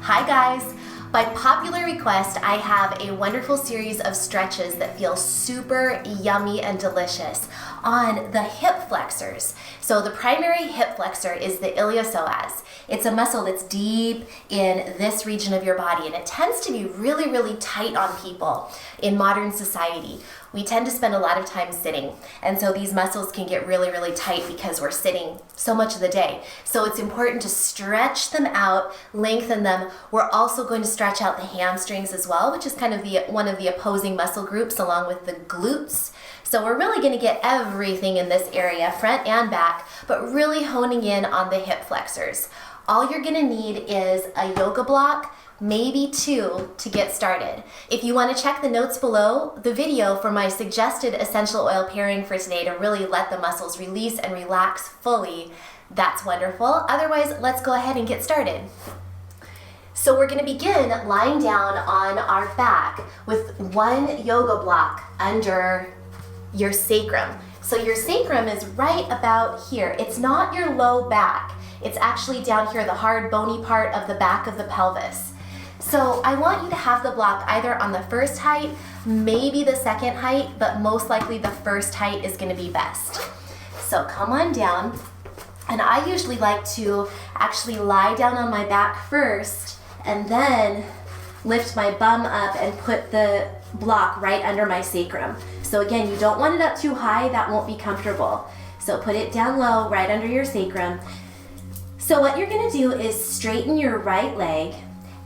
Hi guys! By popular request, I have a wonderful series of stretches that feel super yummy and delicious on the hip flexors. So the primary hip flexor is the iliopsoas. It's a muscle that's deep in this region of your body, and it tends to be really, really tight on people in modern society. We tend to spend a lot of time sitting, and so these muscles can get really, really tight because we're sitting so much of the day. So it's important to stretch them out, lengthen them. We're also going to stretch out the hamstrings as well, which is kind of one of the opposing muscle groups along with the glutes. So we're really going to get everything in this area, front and back, but really honing in on the hip flexors. All you're going to need is a yoga block, maybe two, to get started. If you want to check the notes below, the video for my suggested essential oil pairing for today to really let the muscles release and relax fully, that's wonderful. Otherwise, let's go ahead and get started. So we're going to begin lying down on our back with one yoga block under your sacrum. So your sacrum is right about here. It's not your low back. It's actually down here, the hard bony part of the back of the pelvis. So I want you to have the block either on the first height, maybe the second height, but most likely the first height is going to be best. So come on down, and I usually like to actually lie down on my back first and then lift my bum up and put the block right under my sacrum. So again, you don't want it up too high, that won't be comfortable. So put it down low, right under your sacrum. So what you're going to do is straighten your right leg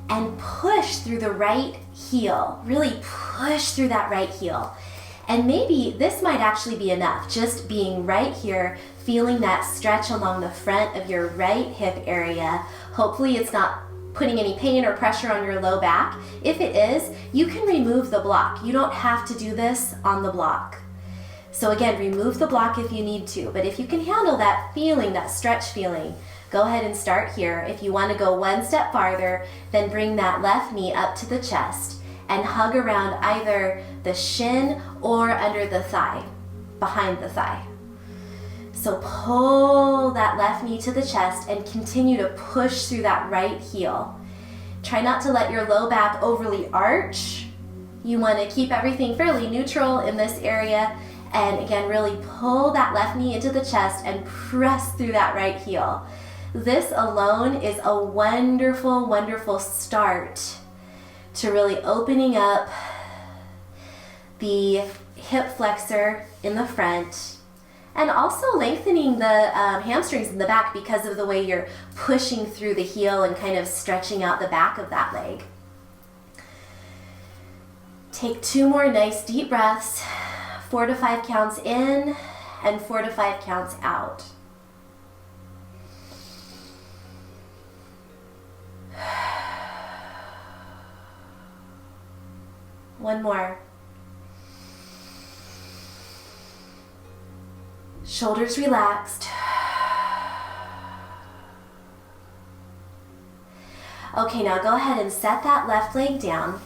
and push through the right heel. Really push through that right heel. And maybe this might actually be enough, just being right here, feeling that stretch along the front of your right hip area. Hopefully it's not putting any pain or pressure on your low back. If it is, you can remove the block. You don't have to do this on the block. So again, remove the block if you need to, but if you can handle that feeling, that stretch feeling, go ahead and start here. If you want to go one step farther, then bring that left knee up to the chest and hug around either the shin or under the thigh, behind the thigh. So pull that left knee to the chest and continue to push through that right heel. Try not to let your low back overly arch. You want to keep everything fairly neutral in this area. And again, really pull that left knee into the chest and press through that right heel. This alone is a wonderful, wonderful start to really opening up the hip flexor in the front and also lengthening the hamstrings in the back because of the way you're pushing through the heel and kind of stretching out the back of that leg. Take two more nice deep breaths, 4 to 5 counts in and 4 to 5 counts out. One more. Shoulders relaxed. Okay, now go ahead and set that left leg down.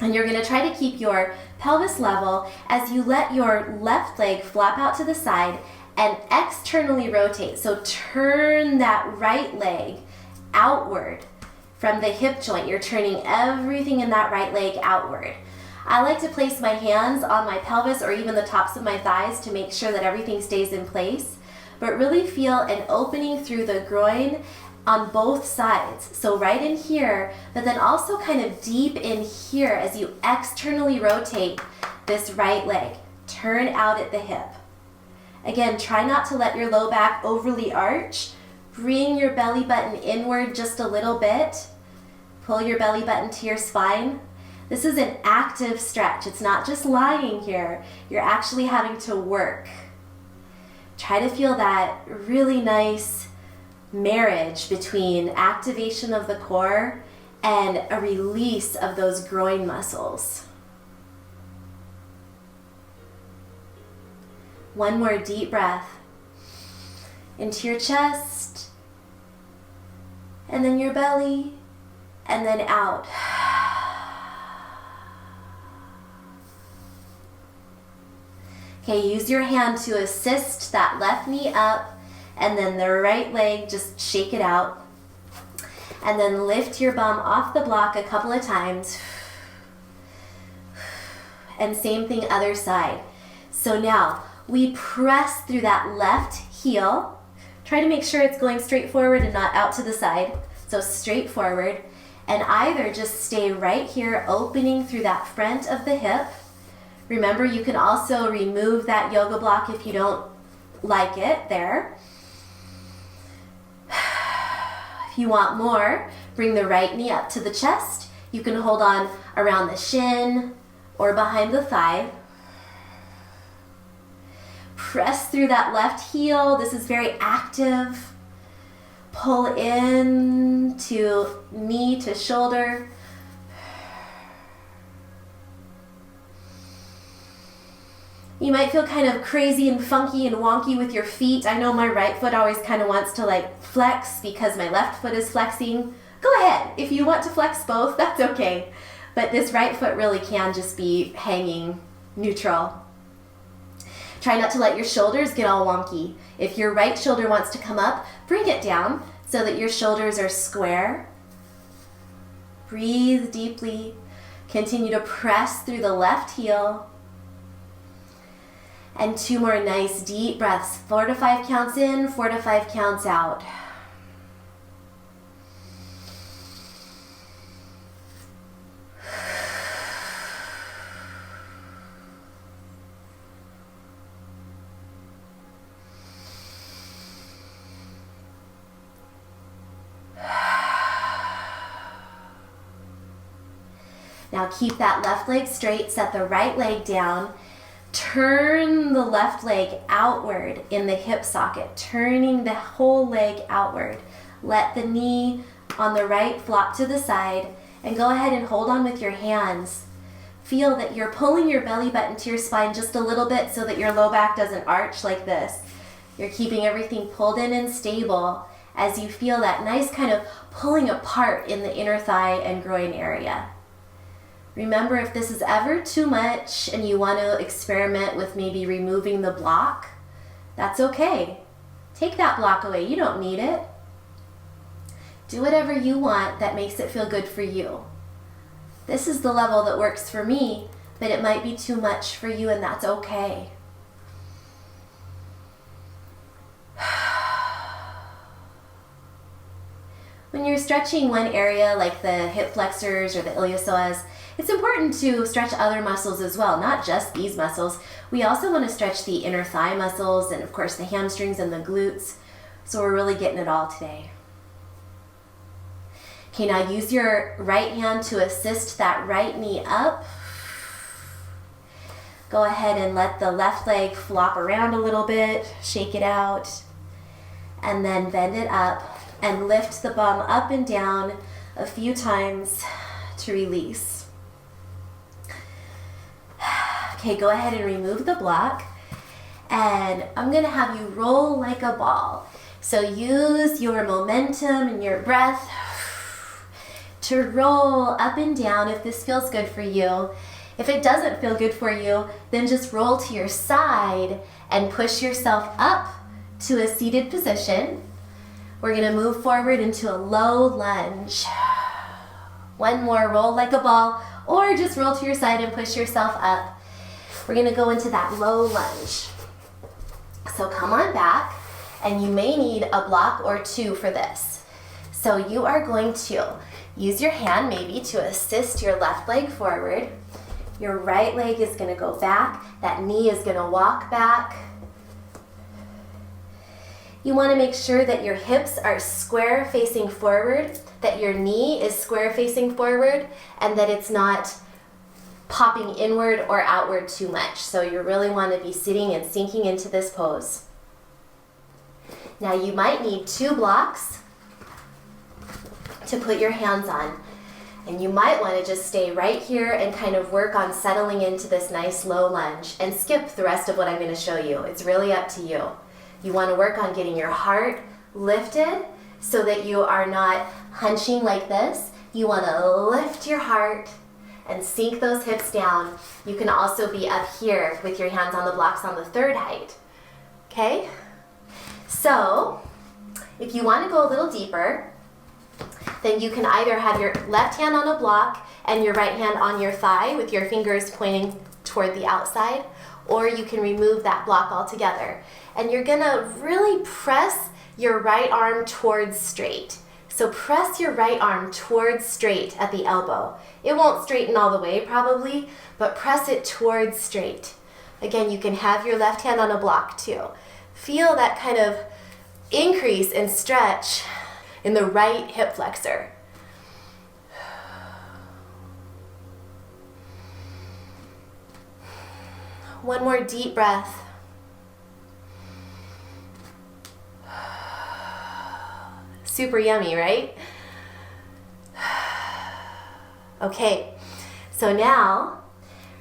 And you're going to try to keep your pelvis level as you let your left leg flop out to the side and externally rotate. So turn that right leg outward from the hip joint. You're turning everything in that right leg outward. I like to place my hands on my pelvis or even the tops of my thighs to make sure that everything stays in place, but really feel an opening through the groin on both sides. So right in here, but then also kind of deep in here as you externally rotate this right leg. Turn out at the hip. Again, try not to let your low back overly arch. Bring your belly button inward just a little bit. Pull your belly button to your spine. This is an active stretch. It's not just lying here. You're actually having to work. Try to feel that really nice marriage between activation of the core and a release of those groin muscles. One more deep breath into your chest, and then your belly, and then out. Okay, use your hand to assist that left knee up, and then the right leg, just shake it out. And then lift your bum off the block a couple of times. And same thing other side. So now we press through that left heel. Try to make sure it's going straight forward and not out to the side. So straight forward. And either just stay right here, opening through that front of the hip. Remember, you can also remove that yoga block if you don't like it there. If you want more, bring the right knee up to the chest. You can hold on around the shin or behind the thigh. Press through that left heel. This is very active. Pull in to knee to shoulder. You might feel kind of crazy and funky and wonky with your feet. I know my right foot always kind of wants to like flex because my left foot is flexing. Go ahead. If you want to flex both, that's okay. But this right foot really can just be hanging neutral. Try not to let your shoulders get all wonky. If your right shoulder wants to come up, bring it down so that your shoulders are square. Breathe deeply. Continue to press through the left heel. And 2 more nice deep breaths. 4 to 5 counts in, 4 to 5 counts out. Now keep that left leg straight, set the right leg down. Turn the left leg outward in the hip socket, turning the whole leg outward. Let the knee on the right flop to the side and go ahead and hold on with your hands. Feel that you're pulling your belly button to your spine just a little bit so that your low back doesn't arch like this. You're keeping everything pulled in and stable as you feel that nice kind of pulling apart in the inner thigh and groin area. Remember, if this is ever too much and you want to experiment with maybe removing the block, that's okay. Take that block away. You don't need it. Do whatever you want that makes it feel good for you. This is the level that works for me, but it might be too much for you, and that's okay. When you're stretching one area like the hip flexors or the iliopsoas, it's important to stretch other muscles as well, not just these muscles. We also want to stretch the inner thigh muscles and of course the hamstrings and the glutes. So we're really getting it all today. Okay, now use your right hand to assist that right knee up. Go ahead and let the left leg flop around a little bit, shake it out, and then bend it up and lift the bum up and down a few times to release. Okay, go ahead and remove the block, and I'm gonna have you roll like a ball. So use your momentum and your breath to roll up and down if this feels good for you. If it doesn't feel good for you, then just roll to your side and push yourself up to a seated position. We're gonna move forward into a low lunge. One more, roll like a ball, or just roll to your side and push yourself up. We're gonna go into that low lunge. So come on back, and you may need a block or 2 for this. So you are going to use your hand maybe to assist your left leg forward. Your right leg is gonna go back. That knee is gonna walk back. You wanna make sure that your hips are square facing forward, that your knee is square facing forward, and that it's not popping inward or outward too much. So you really want to be sitting and sinking into this pose. Now you might need 2 blocks to put your hands on. And you might want to just stay right here and kind of work on settling into this nice low lunge and skip the rest of what I'm going to show you. It's really up to you. You want to work on getting your heart lifted so that you are not hunching like this. You want to lift your heart and sink those hips down. You can also be up here with your hands on the blocks on the 3rd height. Okay? So, if you want to go a little deeper, then you can either have your left hand on a block and your right hand on your thigh with your fingers pointing toward the outside, or you can remove that block altogether. And you're gonna really press your right arm towards straight. So press your right arm towards straight at the elbow. It won't straighten all the way probably, but press it towards straight. Again, you can have your left hand on a block too. Feel that kind of increase in stretch in the right hip flexor. One more deep breath. Super yummy, right? Okay, so now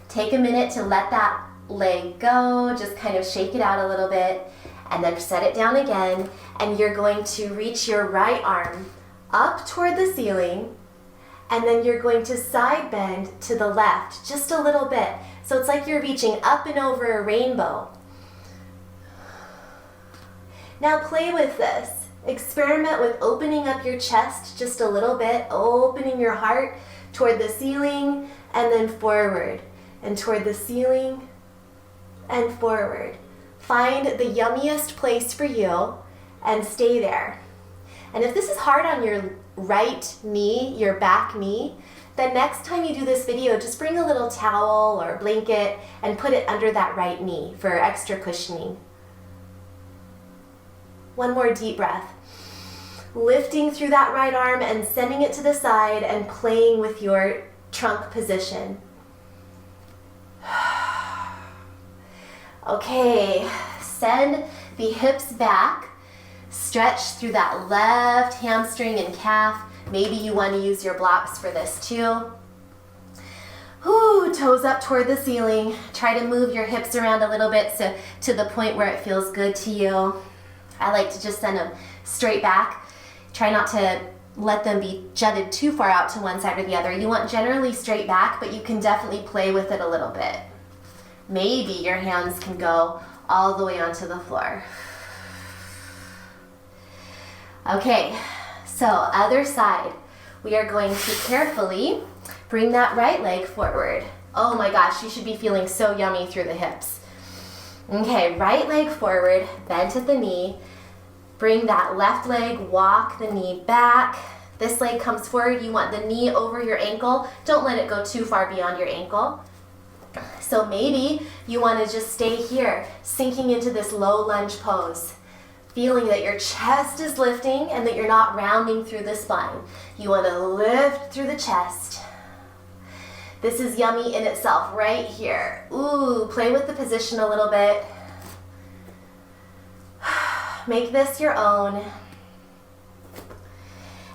take a minute to let that leg go, just kind of shake it out a little bit, and then set it down again, and you're going to reach your right arm up toward the ceiling, and then you're going to side bend to the left just a little bit. So it's like you're reaching up and over a rainbow. Now play with this. Experiment with opening up your chest just a little bit, opening your heart toward the ceiling and then forward, and toward the ceiling and forward. Find the yummiest place for you and stay there. And if this is hard on your right knee, your back knee, then next time you do this video, just bring a little towel or blanket and put it under that right knee for extra cushioning. One more deep breath. Lifting through that right arm and sending it to the side and playing with your trunk position. Okay, send the hips back. Stretch through that left hamstring and calf. Maybe you want to use your blocks for this too. Ooh, toes up toward the ceiling. Try to move your hips around a little bit to the point where it feels good to you. I like to just send them straight back. Try not to let them be jutted too far out to one side or the other. You want generally straight back, but you can definitely play with it a little bit. Maybe your hands can go all the way onto the floor. Okay, so other side. We are going to carefully bring that right leg forward. Oh my gosh, you should be feeling so yummy through the hips. Okay, right leg forward, bent at the knee. Bring that left leg, walk the knee back. This leg comes forward. You want the knee over your ankle. Don't let it go too far beyond your ankle. So maybe you want to just stay here, sinking into this low lunge pose, feeling that your chest is lifting and that you're not rounding through the spine. You want to lift through the chest. This is yummy in itself right here. Ooh, play with the position a little bit. Make this your own.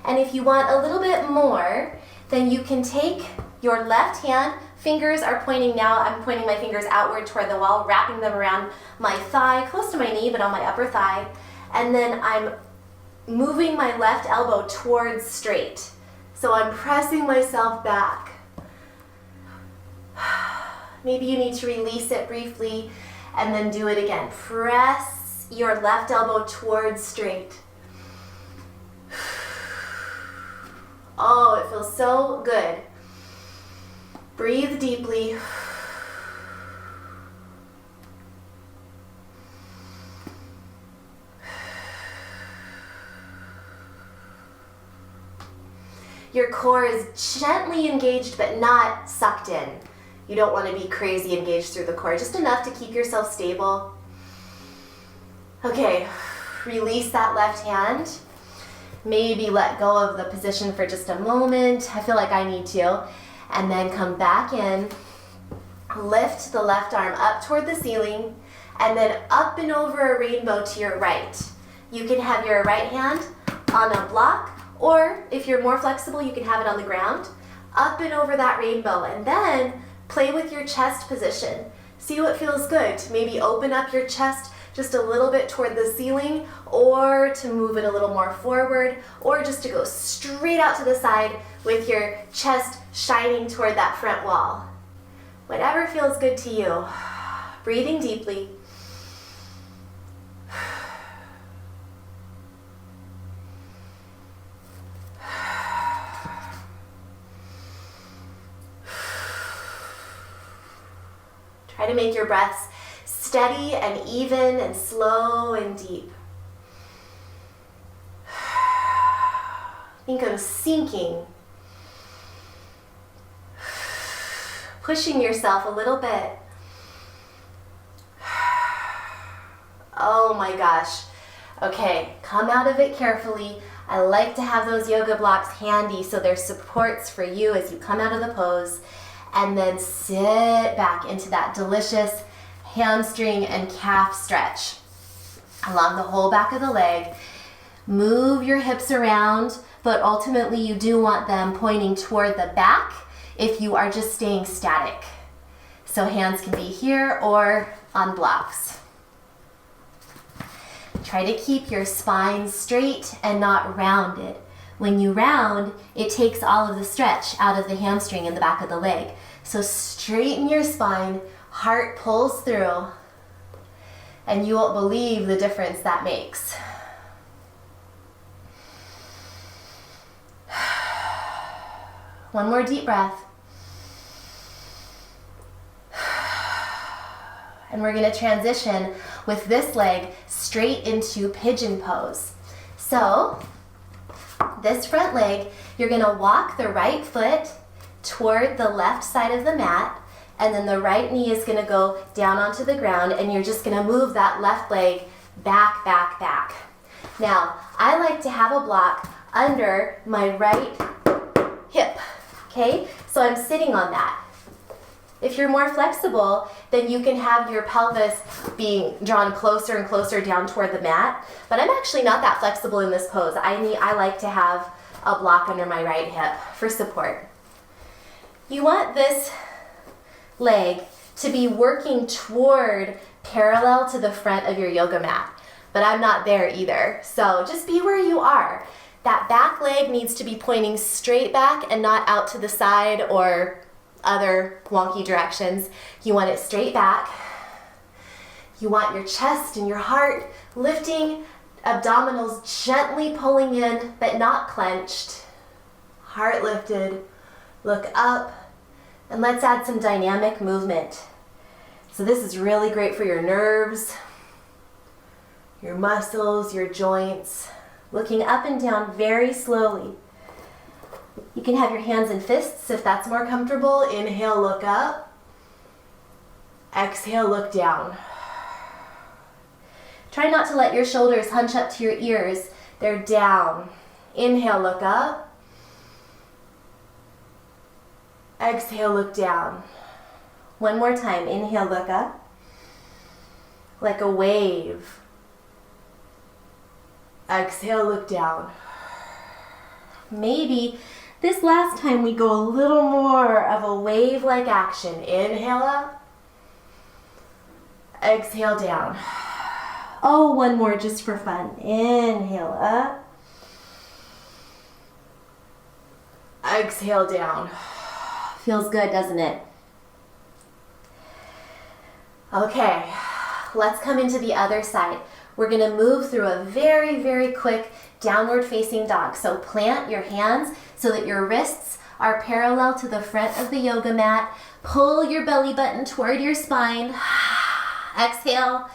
And if you want a little bit more, then you can take your left hand, fingers are pointing now, I'm pointing my fingers outward toward the wall, wrapping them around my thigh, close to my knee, but on my upper thigh. And then I'm moving my left elbow towards straight. So I'm pressing myself back. Maybe you need to release it briefly and then do it again. Press your left elbow towards straight. Oh, it feels so good. Breathe deeply. Your core is gently engaged but not sucked in. You don't want to be crazy engaged through the core, just enough to keep yourself stable. Okay, release that left hand. Maybe let go of the position for just a moment. I feel like I need to. And then come back in. Lift the left arm up toward the ceiling and then up and over a rainbow to your right. You can have your right hand on a block, or if you're more flexible, you can have it on the ground. Up and over that rainbow, and then play with your chest position. See what feels good. Maybe open up your chest just a little bit toward the ceiling, or to move it a little more forward, or just to go straight out to the side with your chest shining toward that front wall. Whatever feels good to you. Breathing deeply. Try to make your breaths steady and even and slow and deep. Think of sinking. Pushing yourself a little bit. Oh my gosh. Okay, come out of it carefully. I like to have those yoga blocks handy so they're supports for you as you come out of the pose. And then sit back into that delicious hamstring and calf stretch along the whole back of the leg. Move your hips around, but ultimately you do want them pointing toward the back if you are just staying static. So hands can be here or on blocks. Try to keep your spine straight and not rounded. When you round, it takes all of the stretch out of the hamstring in the back of the leg. So straighten your spine, heart pulls through, and you won't believe the difference that makes. One more deep breath. And we're going to transition with this leg straight into pigeon pose. So this front leg, you're going to walk the right foot toward the left side of the mat, and then the right knee is going to go down onto the ground, and you're just going to move that left leg back, back, back. Now, I like to have a block under my right hip, okay? So I'm sitting on that. If you're more flexible, then you can have your pelvis being drawn closer and closer down toward the mat. But I'm actually not that flexible in this pose. I like to have a block under my right hip for support. You want this leg to be working toward parallel to the front of your yoga mat. But I'm not there either. So just be where you are. That back leg needs to be pointing straight back and not out to the side or other wonky directions. You want it straight back. You want your chest and your heart lifting, abdominals gently pulling in but not clenched. Heart lifted, look up, and let's add some dynamic movement. So this is really great for your nerves, your muscles, your joints. Looking up and down very slowly. You can have your hands in fists if that's more comfortable. Inhale, look up. Exhale, look down. Try not to let your shoulders hunch up to your ears. They're down. Inhale, look up. Exhale, look down. One more time. Inhale, look up. Like a wave. Exhale, look down. Maybe this last time we go a little more of a wave-like action. Inhale up. Exhale down. Oh, one more just for fun. Inhale up. Exhale down. Feels good, doesn't it? Okay, let's come into the other side. We're going to move through a very, very quick downward facing dog. So plant your hands so that your wrists are parallel to the front of the yoga mat. Pull your belly button toward your spine. Exhale.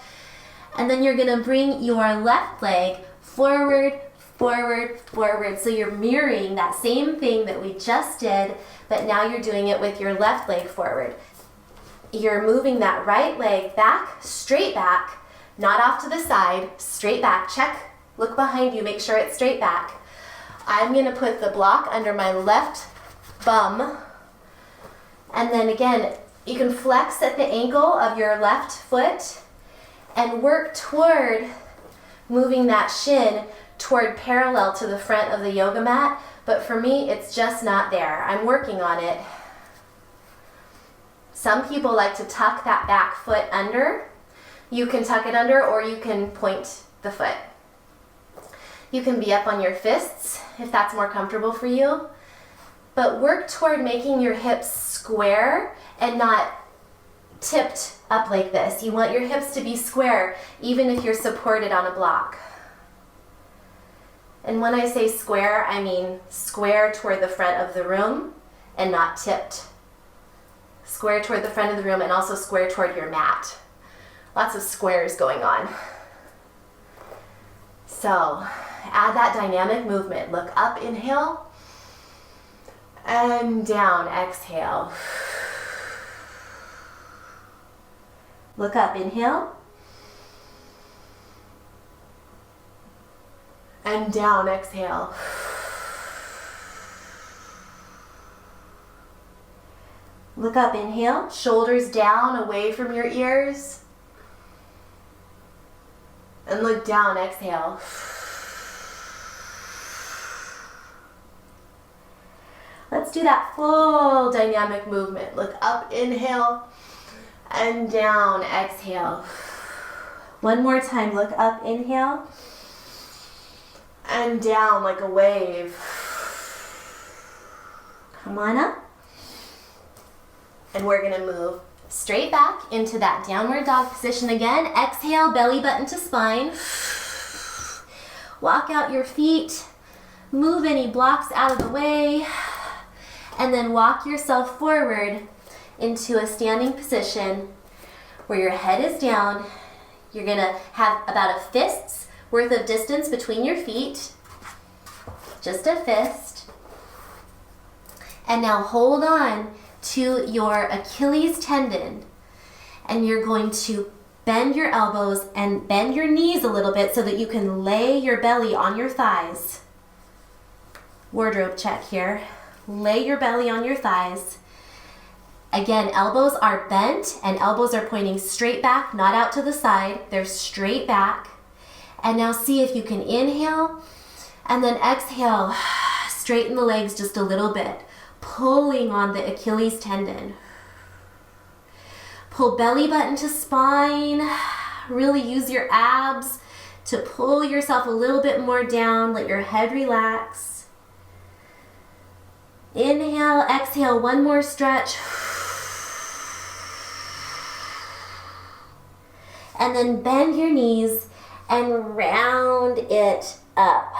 And then you're going to bring your left leg forward, forward, forward. So you're mirroring that same thing that we just did, but now you're doing it with your left leg forward. You're moving that right leg back, straight back, not off to the side, straight back. Check, look behind you, make sure it's straight back. I'm going to put the block under my left bum. And then again, you can flex at the ankle of your left foot and work toward moving that shin toward parallel to the front of the yoga mat. But for me, it's just not there. I'm working on it. Some people like to tuck that back foot under. You can tuck it under or you can point the foot. You can be up on your fists if that's more comfortable for you. But work toward making your hips square and not tipped up like this. You want your hips to be square even if you're supported on a block. And when I say square, I mean square toward the front of the room and not tipped. Square toward the front of the room and also square toward your mat. Lots of squares going on. So add that dynamic movement. Look up, inhale, and down, exhale. Look up, inhale, and down, exhale. Look up, inhale, shoulders down, away from your ears. And look down, exhale. Let's do that full dynamic movement. Look up, inhale, and down, exhale. One more time, look up, inhale, and down like a wave. Come on up. And we're gonna move straight back into that downward dog position again. Exhale, belly button to spine. Walk out your feet. Move any blocks out of the way. And then walk yourself forward into a standing position where your head is down. You're gonna have about a fist's worth of distance between your feet. Just a fist. And now hold on to your Achilles tendon, and you're going to bend your elbows and bend your knees a little bit so that you can lay your belly on your thighs. Wardrobe check here. Lay your belly on your thighs. Again, elbows are bent and elbows are pointing straight back, not out to the side. They're straight back. And now see if you can inhale and then exhale. Straighten the legs just a little bit, pulling on the Achilles tendon. Pull belly button to spine. Really use your abs to pull yourself a little bit more down. Let your head relax. Inhale, exhale, one more stretch. And then bend your knees and round it up.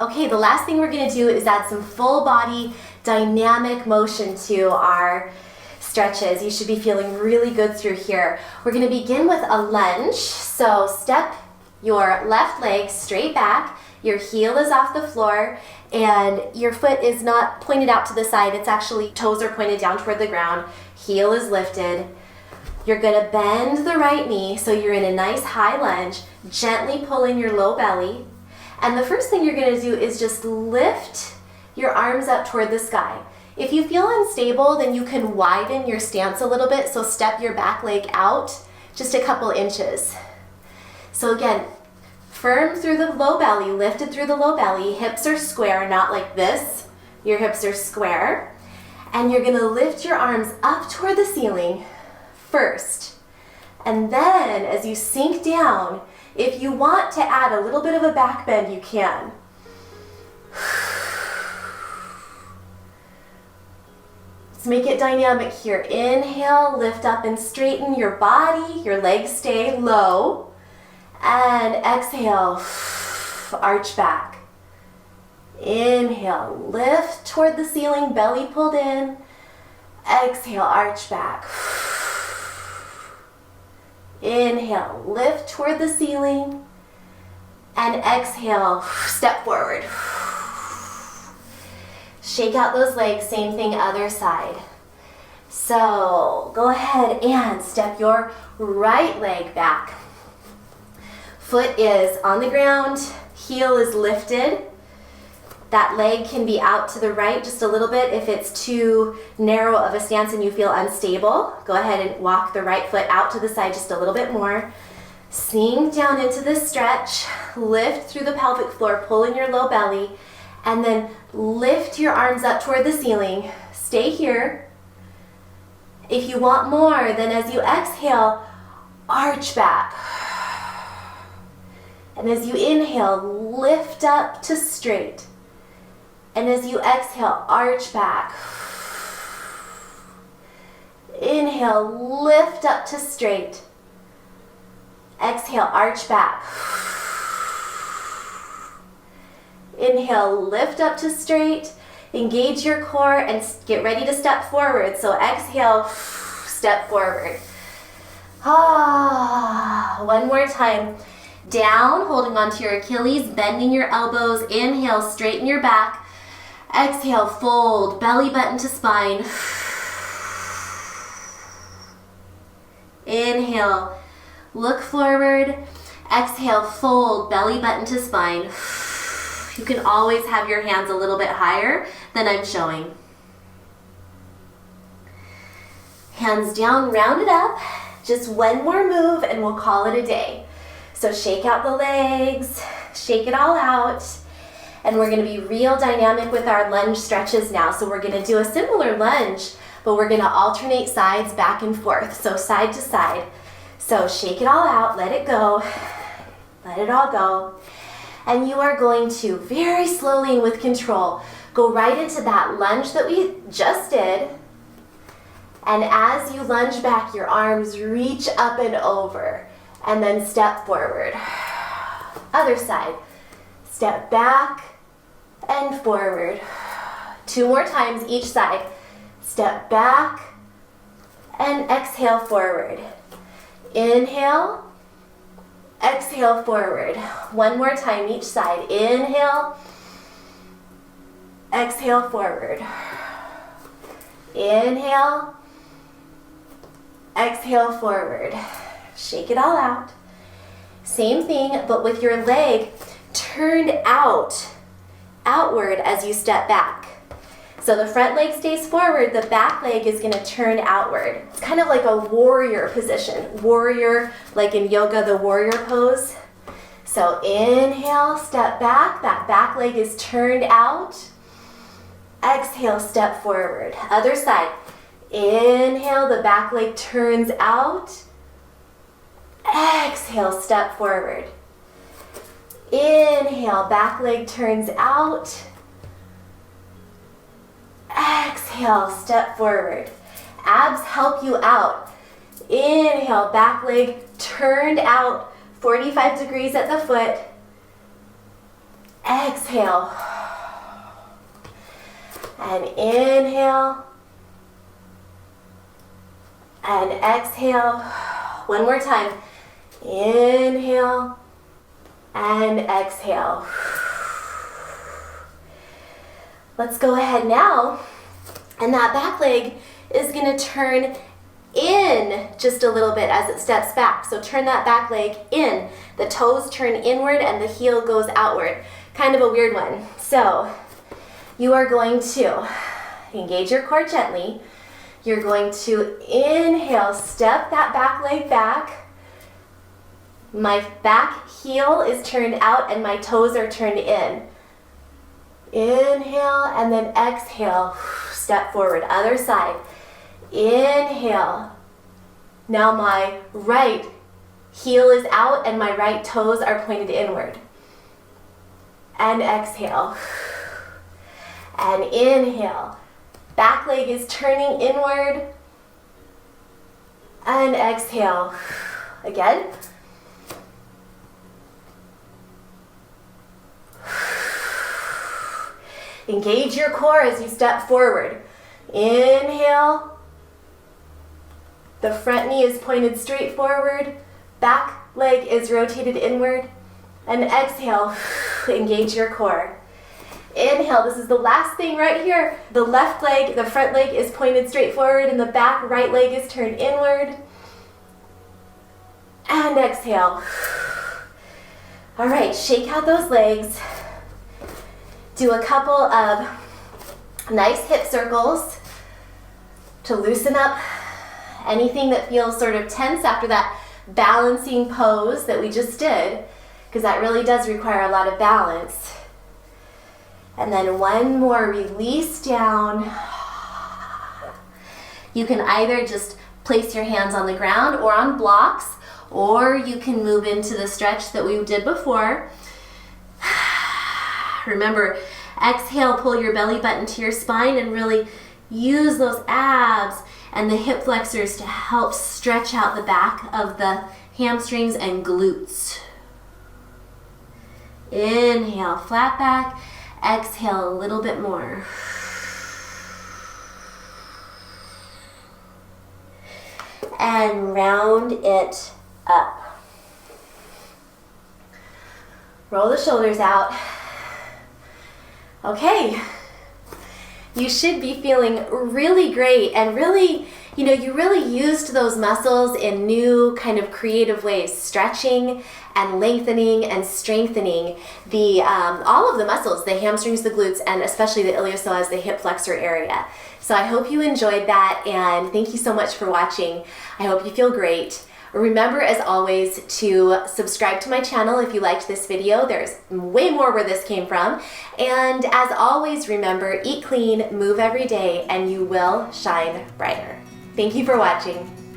Okay, the last thing we're gonna do is add some full body dynamic motion to our stretches. You should be feeling really good through here. We're gonna begin with a lunge. So step your left leg straight back, your heel is off the floor, and your foot is not pointed out to the side. It's actually, toes are pointed down toward the ground, heel is lifted. You're gonna bend the right knee so you're in a nice high lunge, gently pulling your low belly. And the first thing you're gonna do is just lift your arms up toward the sky. If you feel unstable, then you can widen your stance a little bit, so step your back leg out just a couple inches. So again, firm through the low belly, lifted through the low belly, hips are square, not like this. Your hips are square. And you're gonna lift your arms up toward the ceiling first. And then as you sink down, if you want to add a little bit of a back bend, you can. Let's make it dynamic here. Inhale, lift up and straighten your body. Your legs stay low. And exhale, arch back. Inhale, lift toward the ceiling, belly pulled in. Exhale, arch back. Inhale, lift toward the ceiling. And exhale, step forward. Shake out those legs, same thing, other side. So go ahead and step your right leg back. Foot is on the ground, heel is lifted. That leg can be out to the right just a little bit. If it's too narrow of a stance and you feel unstable, go ahead and walk the right foot out to the side just a little bit more. Sink down into this stretch, lift through the pelvic floor, pulling your low belly, and then lift your arms up toward the ceiling. Stay here. If you want more, then as you exhale, arch back. And as you inhale, lift up to straight. And as you exhale, arch back. Inhale, lift up to straight. Exhale, arch back. Inhale, lift up to straight. Engage your core and get ready to step forward. So exhale, step forward. One more time. Down, holding onto your Achilles, bending your elbows. Inhale, straighten your back. Exhale, fold, belly button to spine. Inhale, look forward. Exhale, fold, belly button to spine. You can always have your hands a little bit higher than I'm showing. Hands down, round it up. Just one more move and we'll call it a day. So shake out the legs, shake it all out. And we're gonna be real dynamic with our lunge stretches now. So we're gonna do a similar lunge, but we're gonna alternate sides back and forth. So side to side. So shake it all out, let it go. Let it all go. And you are going to very slowly and with control go right into that lunge that we just did. And as you lunge back, your arms reach up and over and then step forward. Other side. Step back and forward. 2 more times each side. Step back and exhale forward. Inhale. Exhale forward. 1 more time each side. Inhale. Exhale forward. Inhale. Exhale forward. Shake it all out. Same thing, but with your leg turned outward as you step back. So the front leg stays forward, the back leg is gonna turn outward. It's kind of like a warrior position. Warrior, like in yoga, the warrior pose. So inhale, step back, that back leg is turned out. Exhale, step forward. Other side. Inhale, the back leg turns out. Exhale, step forward. Inhale, back leg turns out. Exhale, step forward. Abs help you out. Inhale, back leg turned out, 45 degrees at the foot. Exhale. And inhale. And exhale. 1 more time. Inhale. And exhale. Let's go ahead now. And that back leg is gonna turn in just a little bit as it steps back. So turn that back leg in. The toes turn inward and the heel goes outward. Kind of a weird one. So you are going to engage your core gently. You're going to inhale, step that back leg back. My back heel is turned out and my toes are turned in. Inhale and then exhale, step forward, other side. Inhale. Now my right heel is out and my right toes are pointed inward. And exhale. And inhale. Back leg is turning inward. And exhale. Again. Engage your core as you step forward. Inhale. The front knee is pointed straight forward. Back leg is rotated inward. And exhale, engage your core. Inhale, this is the last thing right here. The left leg, the front leg is pointed straight forward and the back right leg is turned inward. And exhale. All right, shake out those legs. Do a couple of nice hip circles to loosen up anything that feels sort of tense after that balancing pose that we just did, because that really does require a lot of balance. And then one more, release down. You can either just place your hands on the ground or on blocks, or you can move into the stretch that we did before. Remember, exhale, pull your belly button to your spine and really use those abs and the hip flexors to help stretch out the back of the hamstrings and glutes. Inhale, flat back. Exhale a little bit more. and round it up. Roll the shoulders out. Okay. You should be feeling really great and really, you really used those muscles in new kind of creative ways, stretching and lengthening and strengthening all of the muscles, the hamstrings, the glutes, and especially the iliopsoas, the hip flexor area. So I hope you enjoyed that, and thank you so much for watching. I hope you feel great. Remember, as always, to subscribe to my channel if you liked this video. There's way more where this came from. And as always, remember, eat clean, move every day, and you will shine brighter. Thank you for watching.